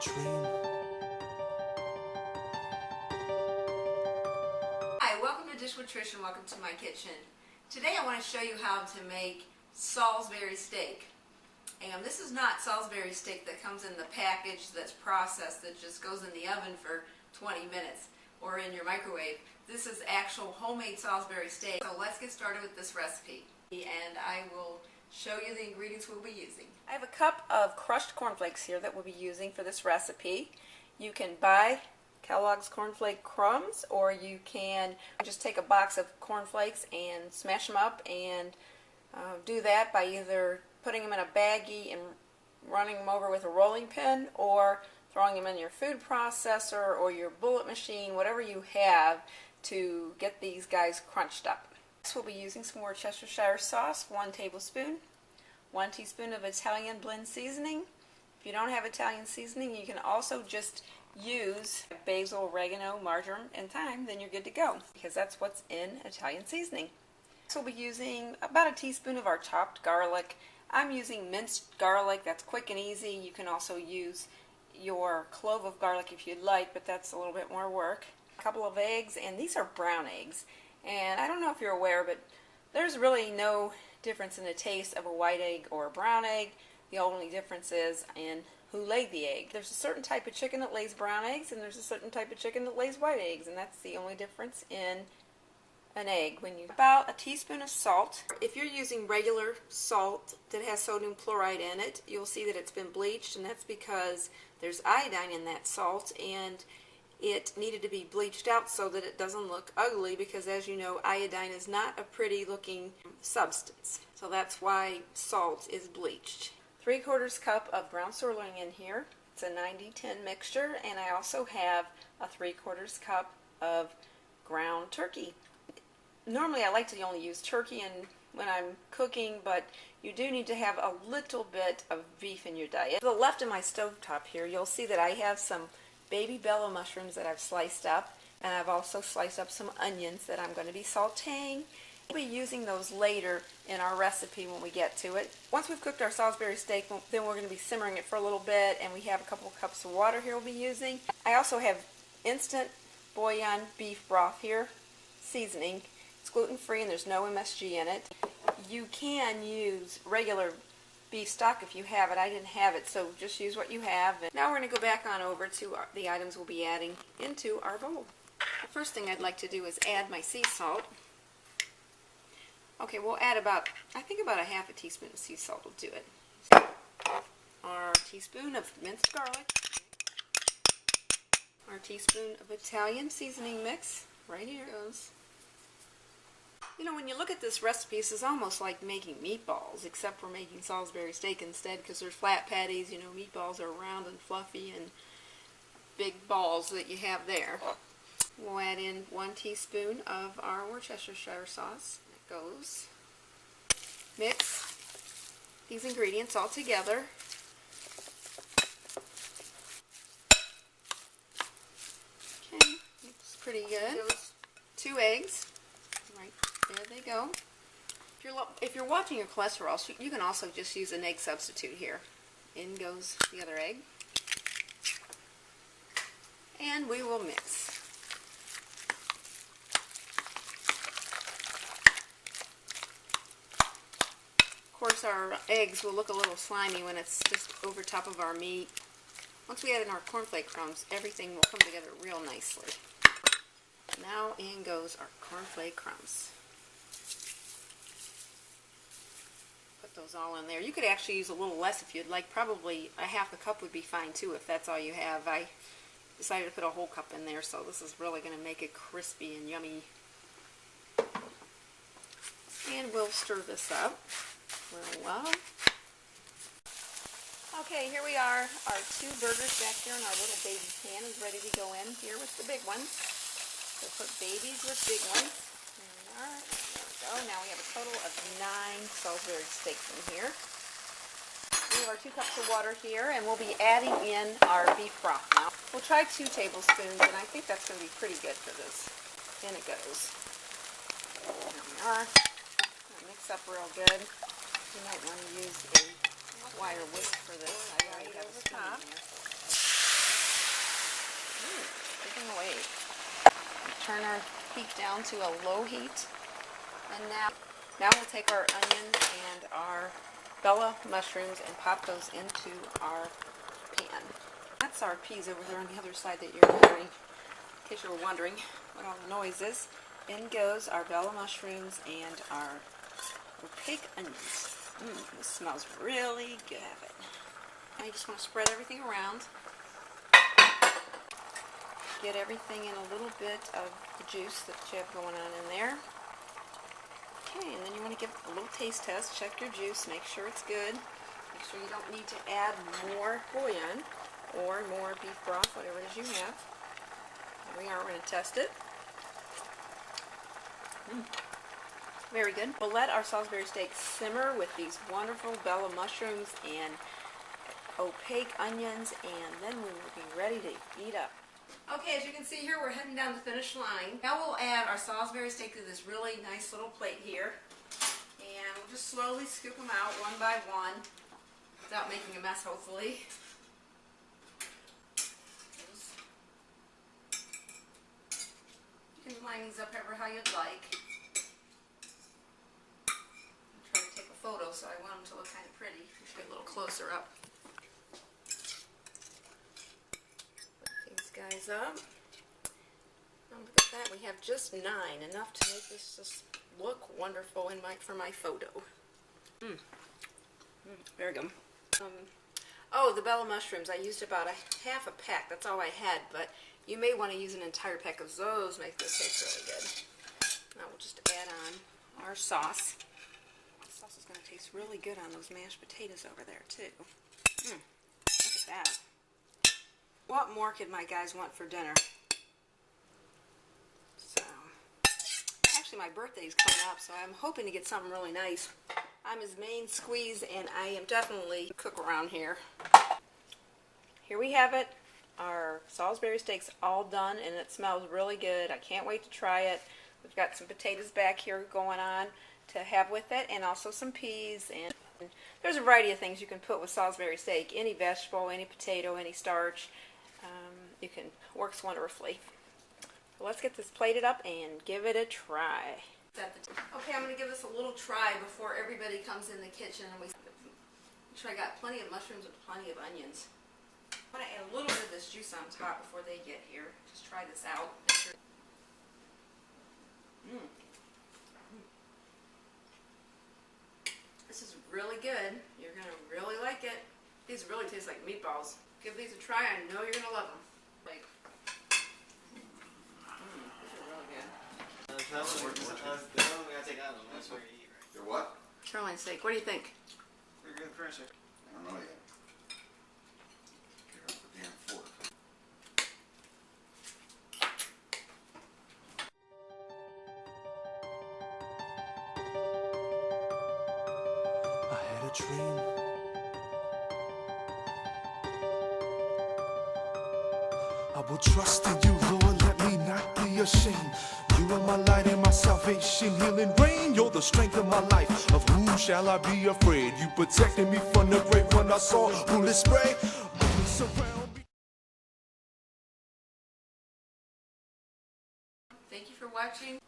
dream. Hi, welcome to Dish with Trish and welcome to my kitchen. Today I want to show you how to make Salisbury steak. And this is not Salisbury steak that comes in the package that's processed that just goes in the oven for 20 minutes or in your microwave. This is actual homemade Salisbury steak. So let's get started with this recipe. And I will show you the ingredients we'll be using. I have a cup of crushed cornflakes here that we'll be using for this recipe. You can buy Kellogg's cornflake crumbs, or you can just take a box of cornflakes and smash them up and do that by either putting them in a baggie and running them over with a rolling pin, or throwing them in your food processor or your bullet machine, whatever you have to get these guys crunched up. Next we'll be using some Worcestershire sauce, 1 tablespoon, 1 teaspoon of Italian blend seasoning. If you don't have Italian seasoning, you can also just use basil, oregano, marjoram, and thyme, then you're good to go, because that's what's in Italian seasoning. Next we'll be using about 1 teaspoon of our chopped garlic. I'm using minced garlic. That's quick and easy. You can also use your clove of garlic if you'd like, but that's a little bit more work. A couple of eggs, and these are brown eggs. And I don't know if you're aware, but there's really no difference in the taste of a white egg or a brown egg. The only difference is in who laid the egg. There's a certain type of chicken that lays brown eggs, and there's a certain type of chicken that lays white eggs, and that's the only difference in an egg. About 1 teaspoon of salt. If you're using regular salt that has sodium chloride in it, you'll see that it's been bleached, and that's because there's iodine in that salt, and it needed to be bleached out so that it doesn't look ugly, because as you know, iodine is not a pretty looking substance. So that's why salt is bleached. 3/4 cup of ground sirloin in here. It's a 90-10 mixture, and I also have a 3/4 cup of ground turkey. Normally I like to only use turkey when I'm cooking, but you do need to have a little bit of beef in your diet. To the left of my stovetop here, you'll see that I have some baby bella mushrooms that I've sliced up, and I've also sliced up some onions that I'm going to be sauteing. We'll be using those later in our recipe when we get to it. Once we've cooked our Salisbury steak, then we're going to be simmering it for a little bit, and we have a couple of cups of water here we'll be using. I also have instant bouillon beef broth here, seasoning. It's gluten-free and there's no MSG in it. You can use regular beef stock if you have it. I didn't have it, so just use what you have. And now we're going to go back on over to the items we'll be adding into our bowl. The first thing I'd like to do is add my sea salt. Okay, we'll add about 1/2 teaspoon of sea salt will do it. Our teaspoon of minced garlic. Our teaspoon of Italian seasoning mix. Right here goes. You know, when you look at this recipe, this is almost like making meatballs, except for making Salisbury steak instead, because there's flat patties. You know, meatballs are round and fluffy and big balls that you have there. We'll add in 1 teaspoon of our Worcestershire sauce. That goes. Mix these ingredients all together. Okay, looks pretty good. 2 eggs. Right. There they go. If you're watching your cholesterol, you can also just use an egg substitute here. In goes the other egg. And we will mix. Of course, our eggs will look a little slimy when it's just over top of our meat. Once we add in our cornflake crumbs, everything will come together real nicely. Now in goes our cornflake crumbs. Put those all in there. You could actually use a little less if you'd like. Probably 1/2 cup would be fine too if that's all you have. I decided to put a whole cup in there, so this is really going to make it crispy and yummy. And we'll stir this up real well. Okay, here we are. Our 2 burgers back here in our little baby pan is ready to go in here with the big ones. So put babies with big ones. Alright, there we go. Now we have a total of 9 Salisbury steaks in here. We have our 2 cups of water here, and we'll be adding in our beef broth now. We'll try 2 tablespoons, and I think that's going to be pretty good for this. In it goes. There we are. Mix up real good. You might want to use a wire whisk for this. I already have a spoon here. Cooking away. Turn our heat down to a low heat. And now we'll take our onions and our Bella mushrooms and pop those into our pan. That's our peas over there on the other side that you're hearing, in case you were wondering what all the noise is. In goes our Bella mushrooms and our opaque onions. This smells really good. Now you just want to spread everything around. Get everything in a little bit of the juice that you have going on in there. Okay, and then you want to give a little taste test. Check your juice, make sure it's good. Make sure you don't need to add more bouillon or more beef broth, whatever it is you have. Here we are, we're going to test it. Very good. We'll let our Salisbury steak simmer with these wonderful Bella mushrooms and opaque onions, and then we will be ready to eat up. Okay, as you can see here, we're heading down the finish line. Now we'll add our Salisbury steak to this really nice little plate here, and we'll just slowly scoop them out one by one without making a mess, hopefully. You can line these up ever how you'd like. I'm trying to take a photo, so I want them to look kind of pretty. Let's get a little closer up. Guys up. Oh, look at that. We have just 9, enough to make this just look wonderful for my photo. Very good. Oh, the Bella mushrooms. I used about half a pack. That's all I had, but you may want to use an entire pack of those. Make this taste really good. Now we'll just add on our sauce. The sauce is going to taste really good on those mashed potatoes over there too. Look at that. What more could my guys want for dinner? So, actually my birthday's coming up, so I'm hoping to get something really nice. I'm his main squeeze, and I am definitely a cook around here. Here we have it. Our Salisbury steak's all done, and it smells really good. I can't wait to try it. We've got some potatoes back here going on to have with it, and also some peas. And there's a variety of things you can put with Salisbury steak. Any vegetable, any potato, any starch. Works wonderfully. So let's get this plated up and give it a try. Okay, I'm going to give this a little try before everybody comes in the kitchen. And make sure I got plenty of mushrooms and plenty of onions. I'm going to add a little bit of this juice on top before they get here. Just try this out. This is really good. You're going to really like it. These really taste like meatballs. Give these a try. I know you're going to love them. Like, these are really good. They're what? Sirloin steak. What do you think? They're good, Trish. I don't know yet. Get off the damn fork. I had a dream. I will trust in you, Lord, let me not be ashamed. You are my light and my salvation, healing rain. You're the strength of my life. Of whom shall I be afraid? You protected me from the great one I saw. Bullet spray, bullets around me. Thank you for watching.